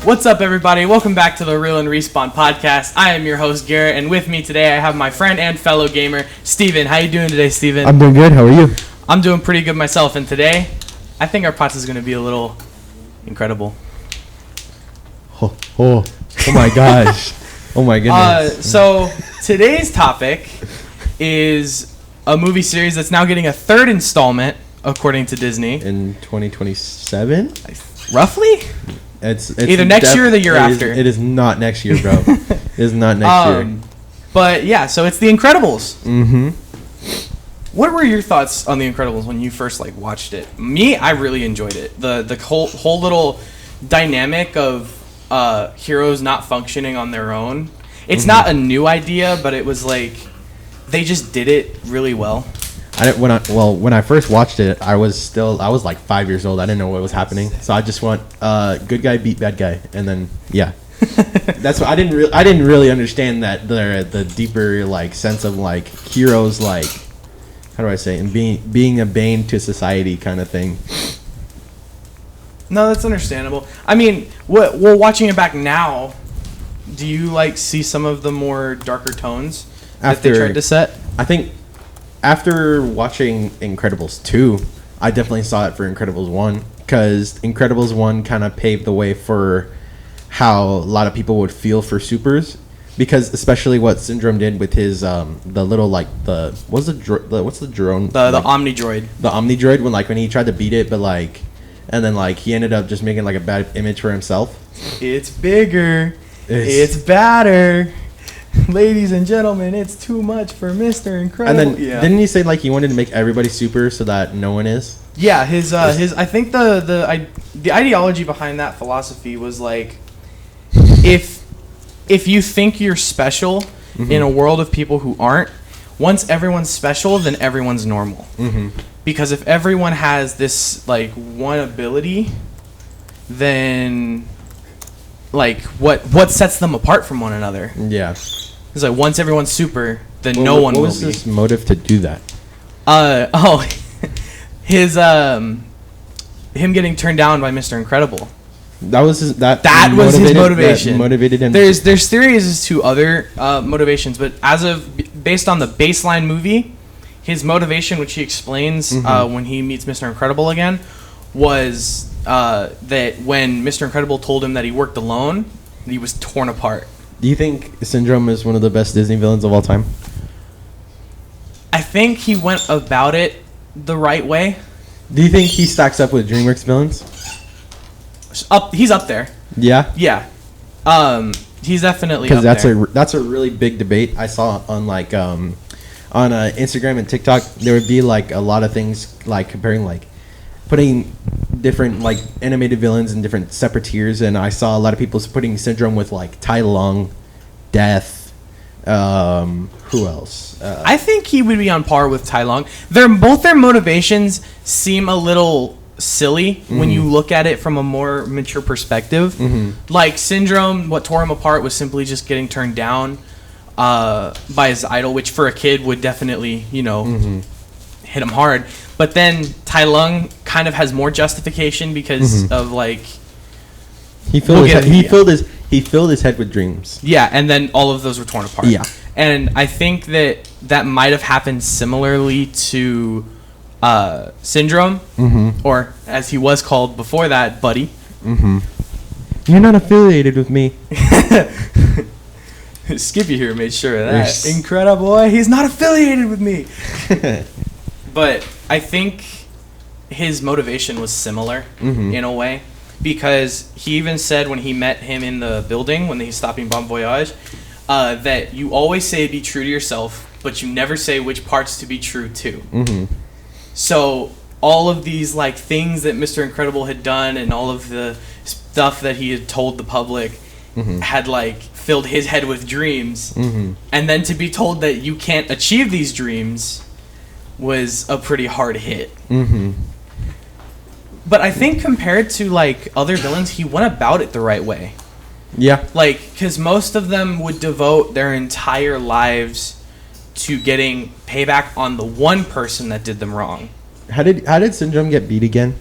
What's up, everybody? Welcome back to the Real and Respawn podcast. I am your host, Garrett, and with me today I have my friend and fellow gamer, Steven. How you doing today, Steven? I'm doing good. How are you? I'm doing pretty good myself, and today I think our podcast is going to be a little incredible. Oh my gosh. Oh my goodness. So today's topic is a movie series that's now getting a third installment, according to Disney. In 2027? Roughly? It's either next year or the year after. It is not next year, bro. It is not next year. But yeah, so it's The Incredibles. Mm-hmm. What were your thoughts on The Incredibles when you first watched it? Me, I really enjoyed it. The whole little dynamic of heroes not functioning on their own. It's not a new idea, but it was they just did it really well. When I first watched it, I was like 5 years old. I didn't know what was happening, so I just went good guy beat bad guy, and then yeah, that's what I didn't really understand that the deeper sense of heroes how do I say, and being a bane to society kind of thing. No, that's understandable. I mean, watching it back now, do you see some of the more darker tones that they tried to set? I think after watching Incredibles 2, I definitely saw it for Incredibles 1, because Incredibles 1 kind of paved the way for how a lot of people would feel for supers, because especially what Syndrome did with his the little what's the drone, the Omnidroid. The Omnidroid, when he tried to beat it, but and then he ended up just making a bad image for himself. It's bigger. It's badder. Ladies and gentlemen, it's too much for Mr. Incredible. And then didn't he say he wanted to make everybody super so that no one is? Yeah, his I think the ideology behind that philosophy was if you think you're special in a world of people who aren't, once everyone's special, then everyone's normal. Mm-hmm. Because if everyone has this one ability, then what sets them apart from one another? Yeah. It's once everyone's super, then no one will be. What was his motive to do that? His him getting turned down by Mr. Incredible. That was his motivation. That motivated him. There's theories as to other motivations, but based on the baseline movie, his motivation, which he explains when he meets Mr. Incredible again, was that when Mr. Incredible told him that he worked alone, he was torn apart. Do you think Syndrome is one of the best Disney villains of all time? I think he went about it the right way. Do you think he stacks up with DreamWorks villains? He's up there. Yeah? Yeah. He's definitely up there. Because that's a really big debate I saw on on Instagram and TikTok. There would be a lot of things comparing putting different animated villains in different separate tiers, and I saw a lot of people putting Syndrome with Tai Lung, Death, who else? I think he would be on par with Tai Lung. Both their motivations seem a little silly when you look at it from a more mature perspective. Syndrome, what tore him apart was simply just getting turned down by his idol, which for a kid would definitely hit him hard. But then Tai Lung kind of has more justification because of he filled his head with dreams. Yeah, and then all of those were torn apart. Yeah. And I think that might have happened similarly to Syndrome, or as he was called before that, Buddy. You're not affiliated with me. Skippy here made sure of that. Incredible. He's not affiliated with me. But I think his motivation was similar in a way, because he even said when he met him in the building when he's stopping Bon Voyage, that you always say be true to yourself, but you never say which parts to be true to. So all of these things that Mr. Incredible had done and all of the stuff that he had told the public had filled his head with dreams, and then to be told that you can't achieve these dreams was a pretty hard hit. But I think compared to other villains, he went about it the right way. Yeah. Because most of them would devote their entire lives to getting payback on the one person that did them wrong. How did Syndrome get beat again?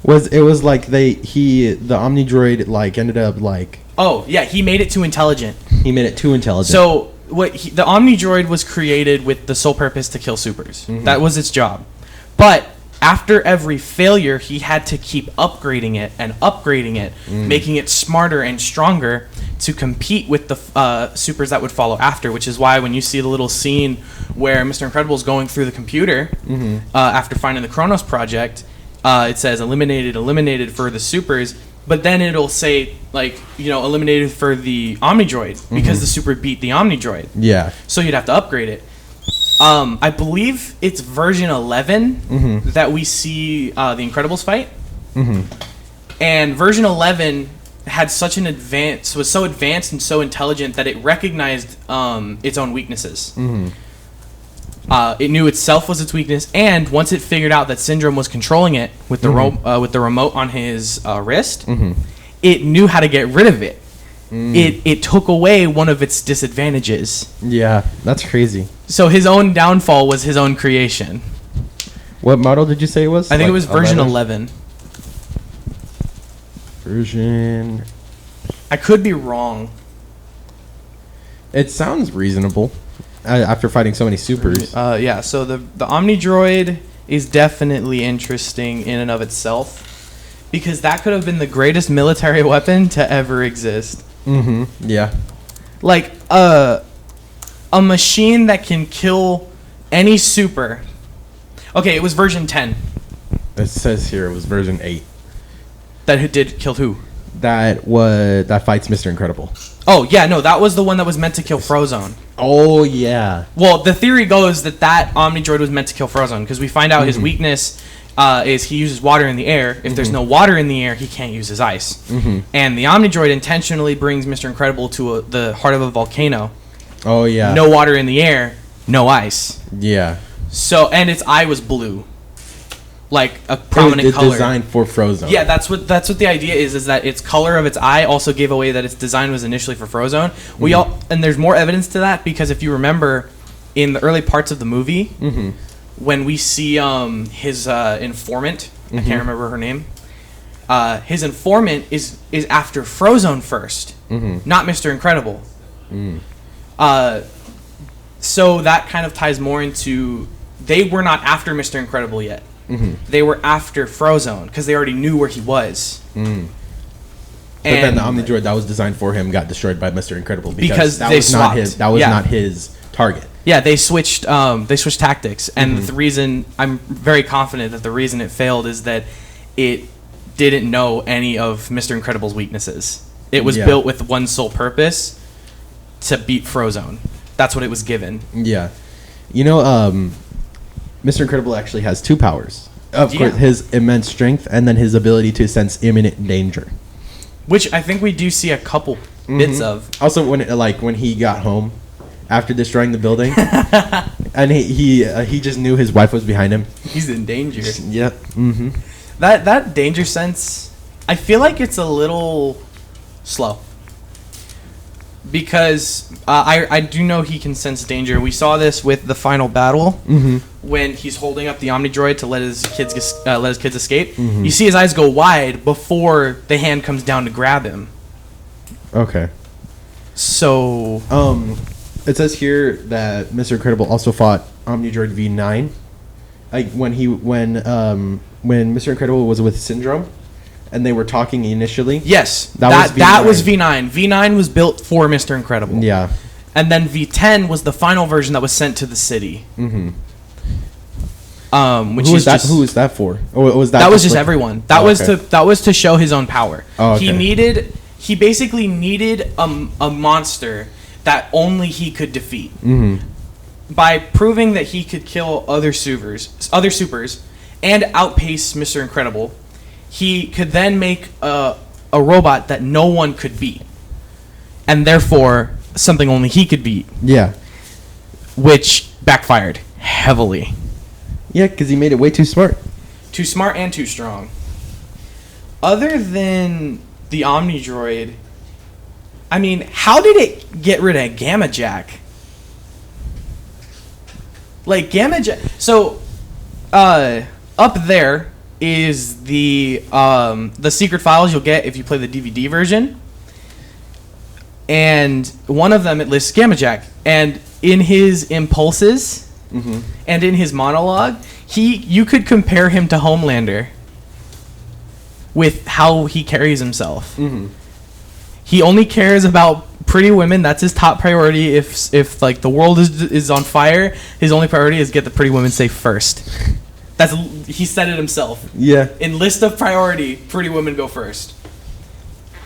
was like the Omnidroid like ended up like. Oh yeah, he made it too intelligent. He made it too intelligent. So the Omnidroid was created with the sole purpose to kill supers. Mm-hmm. That was its job. But after every failure, he had to keep upgrading it, making it smarter and stronger to compete with the supers that would follow after, which is why when you see the little scene where Mr. Incredible is going through the computer after finding the Kronos project, it says eliminated for the supers, but then it'll say, like, eliminated for the Omnidroid because the super beat the Omnidroid. Yeah. So you'd have to upgrade it. I believe it's version 11 that we see the Incredibles fight. And version 11 had such an was so advanced and so intelligent that it recognized its own weaknesses. It knew itself was its weakness, and once it figured out that Syndrome was controlling it with the remote on his wrist, it knew how to get rid of it. It took away one of its disadvantages. Yeah, that's crazy. So his own downfall was his own creation. What model did you say it was? I think it was version 11. Version. I could be wrong. It sounds reasonable. After fighting so many supers. Yeah, so the Omnidroid is definitely interesting in and of itself, because that could have been the greatest military weapon to ever exist. Yeah. Like, a machine that can kill any super. Okay, it was version 10. It says here it was version 8. That killed who? That fights Mr. Incredible. Oh, yeah, no, that was the one that was meant to kill Frozone. Oh, yeah. Well, the theory goes that Omnidroid was meant to kill Frozone, because we find out his weakness is he uses water in the air. If there's no water in the air, he can't use his ice. And the Omnidroid intentionally brings Mr. Incredible to the heart of a volcano. Oh, yeah. No water in the air, no ice. Yeah. So, and its eye was blue. Like a prominent color. Designed for Frozone. Yeah, that's what the idea is that its color of its eye also gave away that its design was initially for Frozone. And there's more evidence to that, because if you remember in the early parts of the movie, when we see his informant, I can't remember her name. His informant is after Frozone first, not Mr. Incredible. So that kind of ties more into they were not after Mr. Incredible yet. They were after Frozone because they already knew where he was. But then the Omnidroid that was designed for him got destroyed by Mr. Incredible because that they was swapped. Not his target. Yeah, they switched tactics, and the reason I'm very confident that the reason it failed is that it didn't know any of Mr. Incredible's weaknesses. It was built with one sole purpose: to beat Frozone. That's what it was given. Yeah, Mr. Incredible actually has two powers. Of course, his immense strength and then his ability to sense imminent danger. Which I think we do see a couple bits of. Also, when he got home after destroying the building, and he just knew his wife was behind him. He's in danger. Yep. That danger sense, I feel like it's a little slow. Because I do know he can sense danger. We saw this with the final battle when he's holding up the Omnidroid to let his kids escape. You see his eyes go wide before the hand comes down to grab him. Okay. So it says here that Mr. Incredible also fought Omnidroid V9. Like when Mr. Incredible was with Syndrome. And they were talking initially. Yes, that was V9. V9 was built for Mr. Incredible. Yeah. And then V10 was the final version that was sent to the city. Who was that for? Or was that was just everyone. That was to show his own power. Oh, okay. He basically needed a monster that only he could defeat. By proving that he could kill other supers, and outpace Mr. Incredible. He could then make a robot that no one could beat. And therefore, something only he could beat. Yeah. Which backfired heavily. Yeah, because he made it way too smart. Too smart and too strong. Other than the Omnidroid, I mean, how did it get rid of Gamma Jack? Like, Gamma Jack... So, up there... is the secret files you'll get if you play the DVD version. And one of them, it lists Gamma Jack. And in his impulses and in his monologue, you could compare him to Homelander with how he carries himself. He only cares about pretty women. That's his top priority. If like the world is on fire, his only priority is get the pretty women safe first. He said it himself. Yeah. In list of priority, pretty women go first.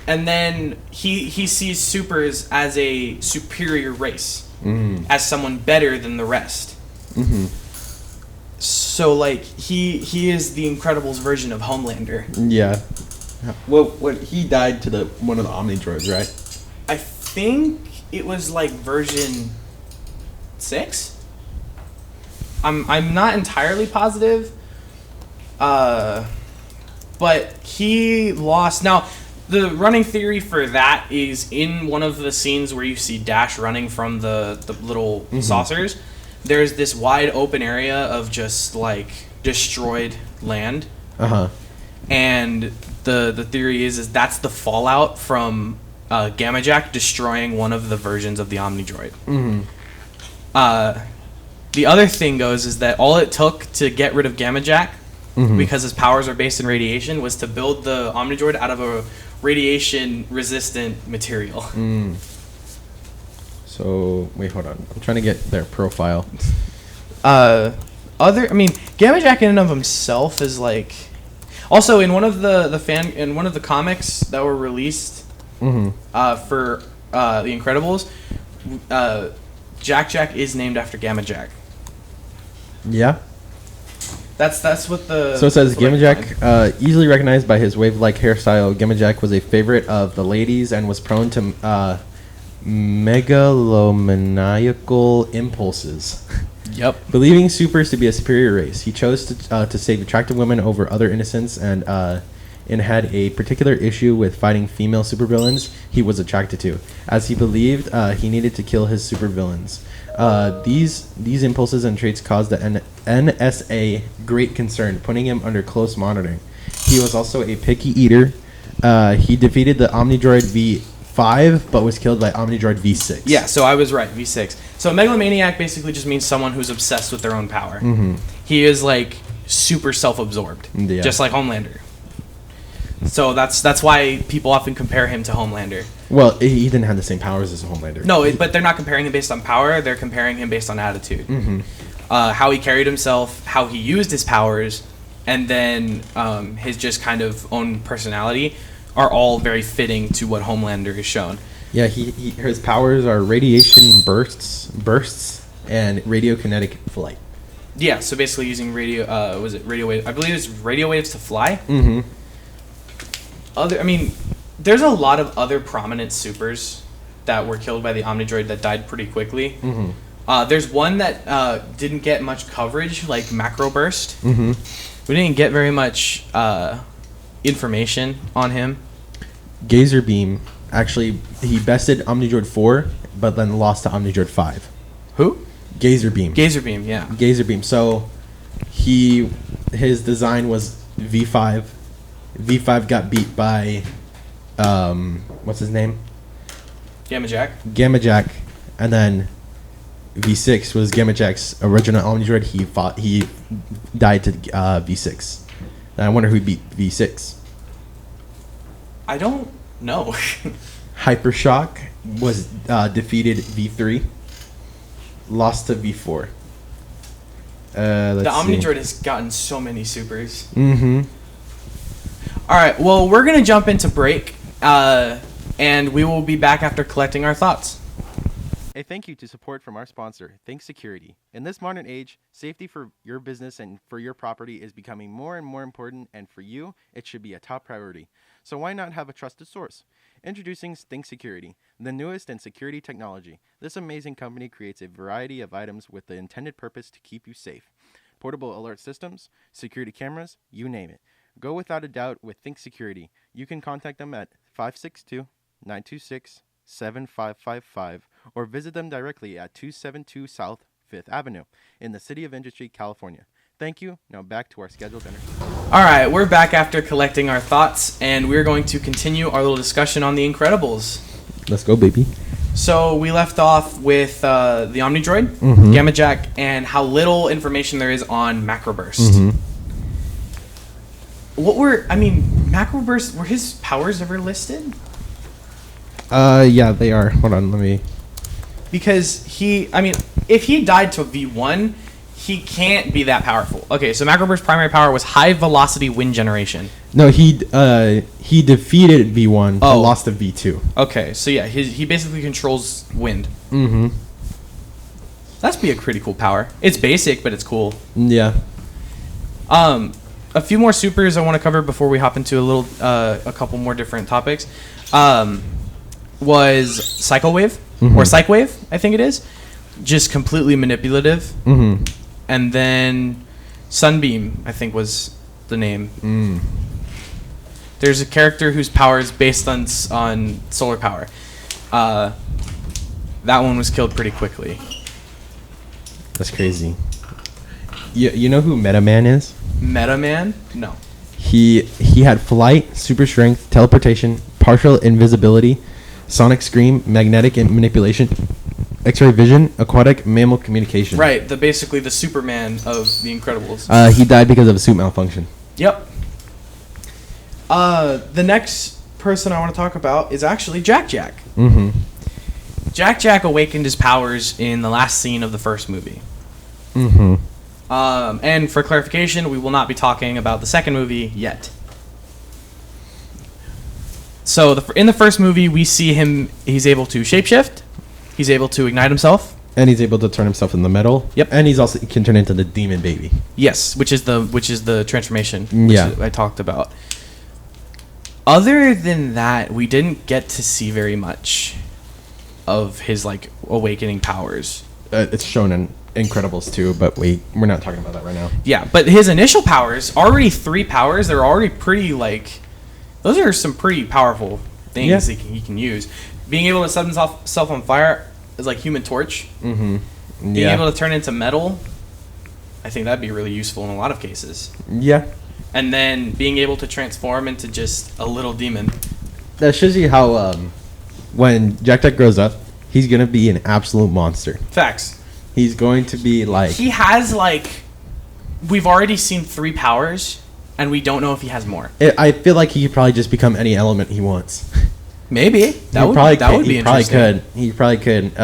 And then he sees supers as a superior race, as someone better than the rest. So like he is the Incredibles version of Homelander. Yeah. Well, he died to one of the Omni droids, right? I think it was like version 6. I'm not entirely positive. But he lost. Now, the running theory for that is in one of the scenes where you see Dash running from the little saucers, there's this wide open area of just like destroyed land. And the theory is that's the fallout from Gamma Jack destroying one of the versions of the Omni Droid. The other thing is that all it took to get rid of Gamma Jack, because his powers are based in radiation, was to build the Omni Droid out of a radiation-resistant material. So, wait, hold on. I'm trying to get their profile. Gamma Jack in and of himself is like... Also, in one of the comics that were released for The Incredibles, Jack is named after Gamma Jack. Yeah. That's what the... So it says Gamma Jack, easily recognized by his wave-like hairstyle, Gamma Jack was a favorite of the ladies and was prone to megalomaniacal impulses. Yep. Believing supers to be a superior race, he chose to save attractive women over other innocents and had a particular issue with fighting female supervillains he was attracted to, as he believed he needed to kill his supervillains. These impulses and traits caused the NSA great concern, putting him under close monitoring. He was also a picky eater. He defeated the Omnidroid V5, but was killed by Omnidroid V6. Yeah, so I was right, V6. So a megalomaniac basically just means someone who's obsessed with their own power. He is like super self-absorbed, just like Homelander. So that's why people often compare him to Homelander. Well, he didn't have the same powers as Homelander. No, but they're not comparing him based on power. They're comparing him based on attitude. How he carried himself, how he used his powers, and then his just kind of own personality are all very fitting to what Homelander is shown. Yeah, his powers are radiation bursts, and radiokinetic flight. Yeah, so basically using radio wave? I believe it's radio waves to fly. There's a lot of other prominent supers that were killed by the Omnidroid that died pretty quickly. There's one that didn't get much coverage, like Macro Burst. We didn't get very much information on him. Gazer Beam, actually, he bested Omnidroid 4, but then lost to Omnidroid 5. Who? Gazer Beam. Gazer Beam, yeah. Gazer Beam. So, his design was V5. V5 got beat by, what's his name? Gamma Jack. Gamma Jack, and then V6 was Gamma Jack's original Omnidroid. He died to V6. And I wonder who beat V6. I don't know. Hypershock was defeated V3, lost to V4. The Omnidroid has gotten so many supers. All right, well, we're going to jump into break, and we will be back after collecting our thoughts. A thank you to support from our sponsor, Think Security. In this modern age, safety for your business and for your property is becoming more and more important, and for you, it should be a top priority. So why not have a trusted source? Introducing Think Security, the newest in security technology. This amazing company creates a variety of items with the intended purpose to keep you safe. Portable alert systems, security cameras, you name it. Go without a doubt with Think Security. You can contact them at 562-926-7555 or visit them directly at 272 South 5th Avenue in the City of Industry, California. Thank you. Now back to our scheduled dinner. All right, we're back after collecting our thoughts, and we're going to continue our little discussion on The Incredibles. Let's go, baby. So we left off with the Omnidroid, Gamma Jack, and how little information there is on Macroburst. Macroburst, were his powers ever listed? Yeah, they are. Hold on, let me... Because if he died to V1, he can't be that powerful. Okay, so Macroburst's primary power was high velocity wind generation. No, he defeated V1, but lost to V2. Okay, so yeah, he basically controls wind. That'd be a pretty cool power. It's basic, but it's cool. Yeah. A few more supers I want to cover before we hop into a couple more different topics. Was Psycho Wave or Psych Wave, I think it is, just completely manipulative. And then Sunbeam, I think was the name. There's a character whose power is based on solar power. That one was killed pretty quickly. That's crazy. You know who Meta Man is? Meta Man? No. He had flight, super strength, teleportation, partial invisibility, sonic scream, magnetic manipulation, X-ray vision, aquatic, mammal communication. Right, basically the Superman of The Incredibles. He died because of a suit malfunction. Yep. The next person I want to talk about is actually Jack Jack. Jack Jack awakened his powers in the last scene of the first movie. And for clarification, we will not be talking about the second movie yet. So in the first movie, we see he's able to shapeshift, he's able to ignite himself. And he's able to turn himself into metal. Yep. And he can turn into the demon baby. Yes, which is the transformation I talked about. Other than that, we didn't get to see very much of his awakening powers. It's shown in Incredibles 2, but we're not talking about that right now. Yeah, but his initial powers, already 3 powers, they're already pretty those are some pretty powerful things he can use. Being able to set himself on fire is like Human Torch. Being able to turn into metal, I think that'd be really useful in a lot of cases. Yeah. And then being able to transform into just a little demon. That shows you how when Jack Jack grows up, he's going to be an absolute monster. Facts. He's going to be He has we've already seen 3 powers, and we don't know if he has more. I feel like he could probably just become any element he wants. Maybe. That would be interesting. He probably could.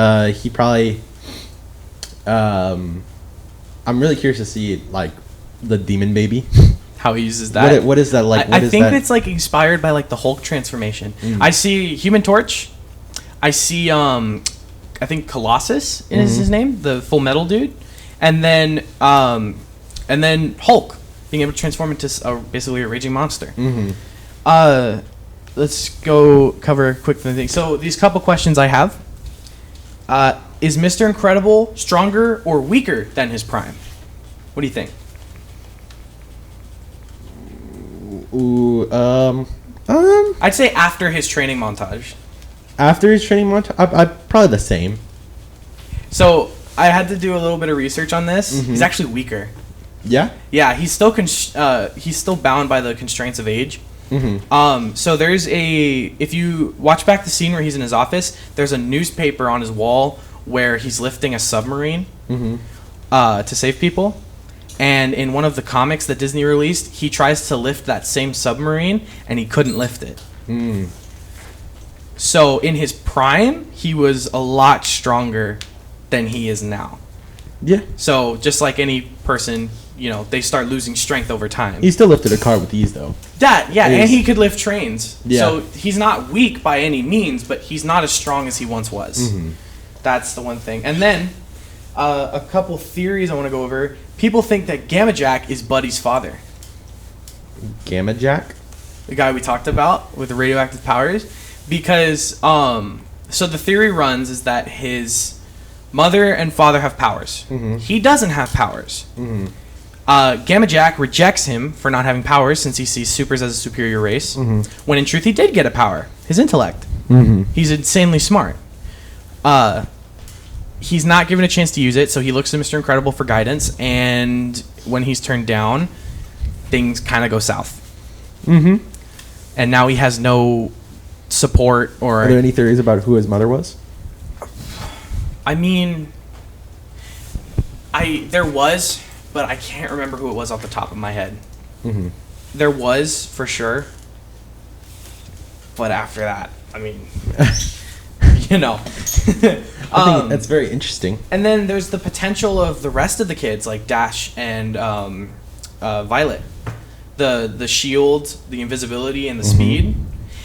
I'm really curious to see the demon baby. How he uses that. What is that like? I think it's inspired by the Hulk transformation. I see Human Torch. I see I think Colossus is his name, the Full Metal dude, and then Hulk being able to transform into basically a raging monster. Let's go cover a quick thing. So these couple questions I have. Is Mr. Incredible stronger or weaker than his prime? What do you think? I'd say after his training montage. After his training montage, I'm probably the same. So I had to do a little bit of research on this. He's actually weaker. Yeah. Yeah, he's still bound by the constraints of age. So if you watch back the scene where he's in his office, there's a newspaper on his wall where he's lifting a submarine to save people. And in one of the comics that Disney released, he tries to lift that same submarine, and he couldn't lift it. So in his prime, he was a lot stronger than he is now. Yeah. So just like any person, they start losing strength over time. He still lifted a car with ease, though. And he could lift trains. Yeah. So he's not weak by any means, but he's not as strong as he once was. That's the one thing. And then a couple theories I want to go over. People think that Gamma Jack is Buddy's father. Gamma Jack? The guy we talked about with the radioactive powers. Because, so the theory runs is that his mother and father have powers. He doesn't have powers. Gamma Jack rejects him for not having powers since he sees supers as a superior race. When in truth he did get a power. His intellect. He's insanely smart. he's not given a chance to use it, so he looks to Mr. Incredible for guidance, and when he's turned down, things kind of go south. Mm-hmm. And now he has no support or... Are there any theories about who his mother was? I mean, there was, but I can't remember who it was off the top of my head. Mm-hmm. There was, for sure. But after that, I mean... You know. I think that's very interesting. And then there's the potential of the rest of the kids, like Dash and Violet. The shield, the invisibility, and the speed.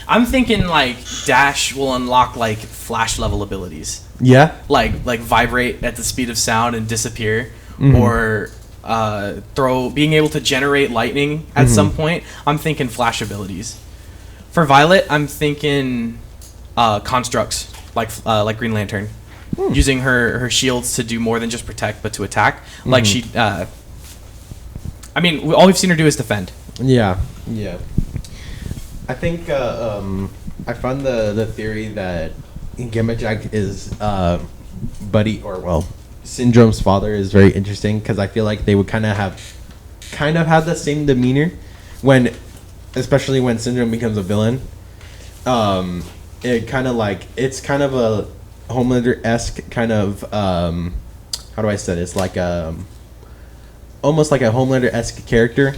I'm thinking, like, Dash will unlock, like, Flash level abilities. Yeah? Like vibrate at the speed of sound and disappear. Or being able to generate lightning at some point. I'm thinking Flash abilities. For Violet, I'm thinking constructs. Like Green Lantern, using her shields to do more than just protect, but to attack. Like she, I mean, all we've seen her do is defend. Yeah. I think I found the theory that Gamma-Jack is Syndrome's father is very interesting because I feel like they would kind of have the same demeanor especially when Syndrome becomes a villain. It's kind of a Homelander-esque kind of how do I say this? Like almost like a Homelander-esque character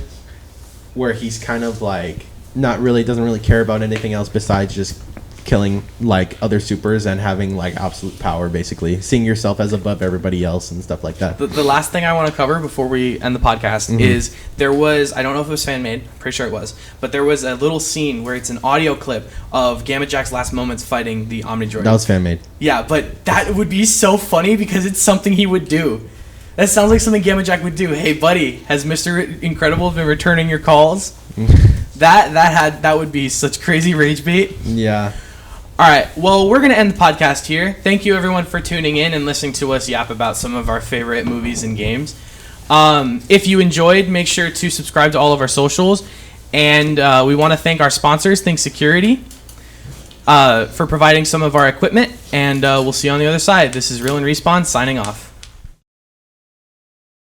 where he's kind of like doesn't really care about anything else besides just killing like other supers and having like absolute power, basically seeing yourself as above everybody else and stuff like that. The last thing I want to cover before we end the podcast is there was, I don't know if it was fan made, pretty sure it was, but there was a little scene where it's an audio clip of Gamma-Jack's last moments fighting the Omnidroid. That was fan made. Yeah, but that would be so funny because it's something he would do. That sounds like something Gamma-Jack would do. Hey buddy, has Mr. Incredible been returning your calls? that would be such crazy rage bait. Yeah. All right, well, we're going to end the podcast here. Thank you, everyone, for tuning in and listening to us yap about some of our favorite movies and games. If you enjoyed, make sure to subscribe to all of our socials. And we want to thank our sponsors, Think Security, for providing some of our equipment. And we'll see you on the other side. This is Real and Respawn signing off.